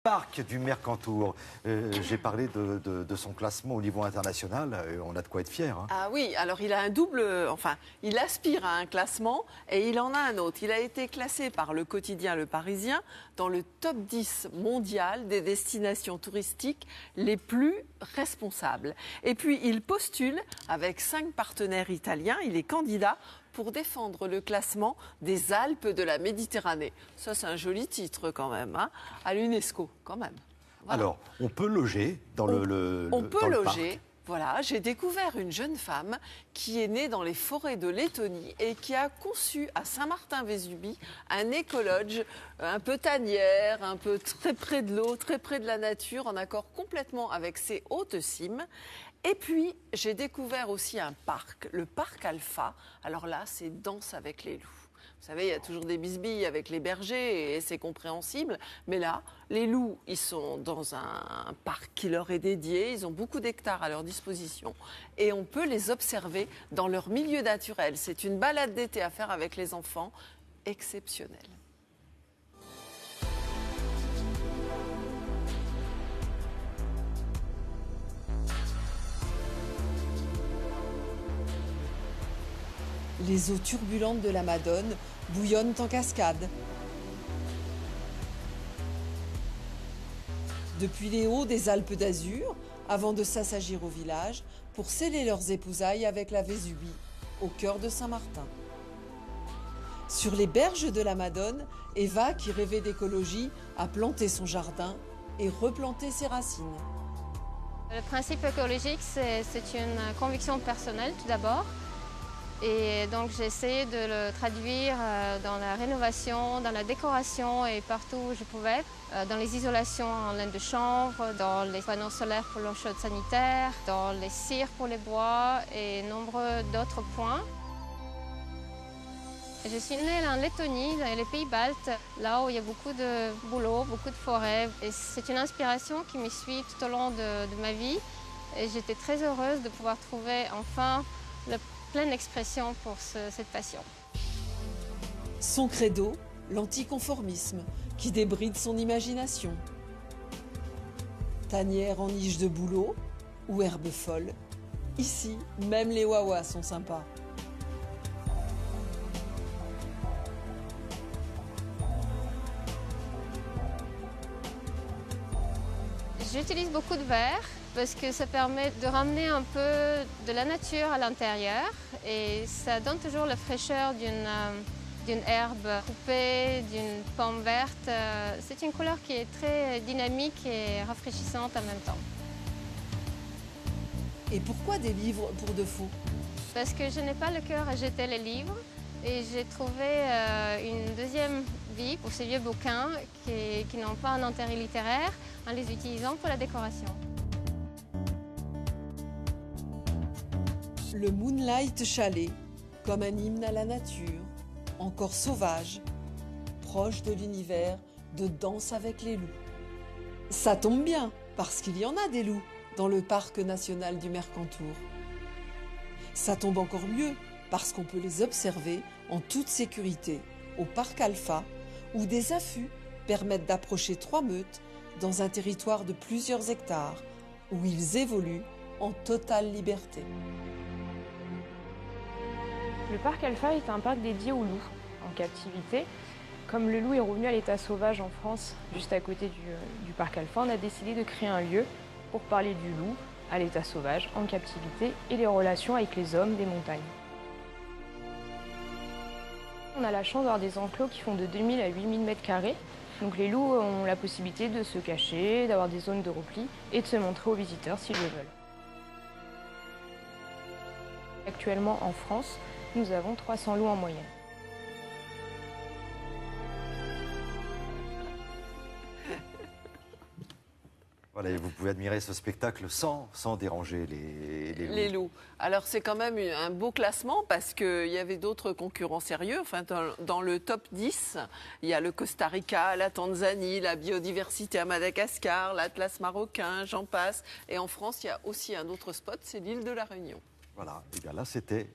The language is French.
parc du Mercantour. J'ai parlé de son classement au niveau international. On a de quoi être fier. Hein. Ah oui, alors il a un double... Enfin, il aspire à un classement et il en a un autre. Il a été classé par le quotidien Le Parisien dans le top 10 mondial des destinations touristiques les plus responsables. Et puis, il postule avec 5 partenaires italiens. Il est candidat pour défendre le classement des Alpes de la Méditerranée. Ça, c'est un joli titre quand même, hein, à l'UNESCO quand même. Voilà. Alors, on peut loger dans le loger. Voilà, j'ai découvert une jeune femme qui est née dans les forêts de Lettonie et qui a conçu à Saint-Martin-Vésubie un écolodge un peu tanière, un peu très près de l'eau, très près de la nature, en accord complètement avec ses hautes cimes. Et puis, j'ai découvert aussi un parc, le parc Alpha. Alors là, c'est danse avec les loups. Vous savez, il y a toujours des bisbilles avec les bergers et c'est compréhensible. Mais là, les loups, ils sont dans un parc qui leur est dédié. Ils ont beaucoup d'hectares à leur disposition. Et on peut les observer dans leur milieu naturel. C'est une balade d'été à faire avec les enfants exceptionnelle. Les eaux turbulentes de la Madone bouillonnent en cascade. Depuis les hauts des Alpes d'Azur, avant de s'assagir au village pour sceller leurs épousailles avec la Vésubie, au cœur de Saint-Martin. Sur les berges de la Madone, Eva, qui rêvait d'écologie, a planté son jardin et replanté ses racines. Le principe écologique, c'est une conviction personnelle tout d'abord. Et donc j'ai essayé de le traduire dans la rénovation, dans la décoration et partout où je pouvais. Dans les isolations en laine de chanvre, dans les panneaux solaires pour l'eau chaude sanitaire, dans les cires pour les bois et nombreux d'autres points. Je suis née en Lettonie, dans les pays baltes, là où il y a beaucoup de boulot, beaucoup de forêts. Et c'est une inspiration qui me suit tout au long de ma vie. Et j'étais très heureuse de pouvoir trouver enfin la pleine expression pour cette passion. Son credo, l'anticonformisme, qui débride son imagination. Tanière en niche de bouleau ou herbe folle, ici, même les wawas sont sympas. J'utilise beaucoup de verre parce que ça permet de ramener un peu de la nature à l'intérieur et ça donne toujours la fraîcheur d'une herbe coupée, d'une pomme verte. C'est une couleur qui est très dynamique et rafraîchissante en même temps. Et pourquoi des livres pour de faux? Parce que je n'ai pas le cœur à jeter les livres et j'ai trouvé une deuxième vie pour ces vieux bouquins qui n'ont pas un intérêt littéraire en les utilisant pour la décoration. Le Moonlight Chalet, comme un hymne à la nature, encore sauvage, proche de l'univers de Danse avec les loups. Ça tombe bien, parce qu'il y en a des loups dans le parc national du Mercantour. Ça tombe encore mieux, parce qu'on peut les observer en toute sécurité au parc Alpha, où des affûts permettent d'approcher 3 meutes dans un territoire de plusieurs hectares, où ils évoluent en totale liberté. Le parc Alpha est un parc dédié aux loups en captivité. Comme le loup est revenu à l'état sauvage en France, juste à côté du parc Alpha, on a décidé de créer un lieu pour parler du loup à l'état sauvage, en captivité, et les relations avec les hommes des montagnes. On a la chance d'avoir des enclos qui font de 2000 à 8000 m². Donc les loups ont la possibilité de se cacher, d'avoir des zones de repli et de se montrer aux visiteurs s'ils le veulent. Actuellement en France, nous avons 300 loups en moyenne. Voilà, et vous pouvez admirer ce spectacle sans déranger les loups. Alors c'est quand même un beau classement parce qu'il y avait d'autres concurrents sérieux. Enfin, dans le top 10, il y a le Costa Rica, la Tanzanie, la biodiversité à Madagascar, l'Atlas marocain, j'en passe. Et en France, il y a aussi un autre spot, c'est l'île de la Réunion. Voilà, et bien là c'était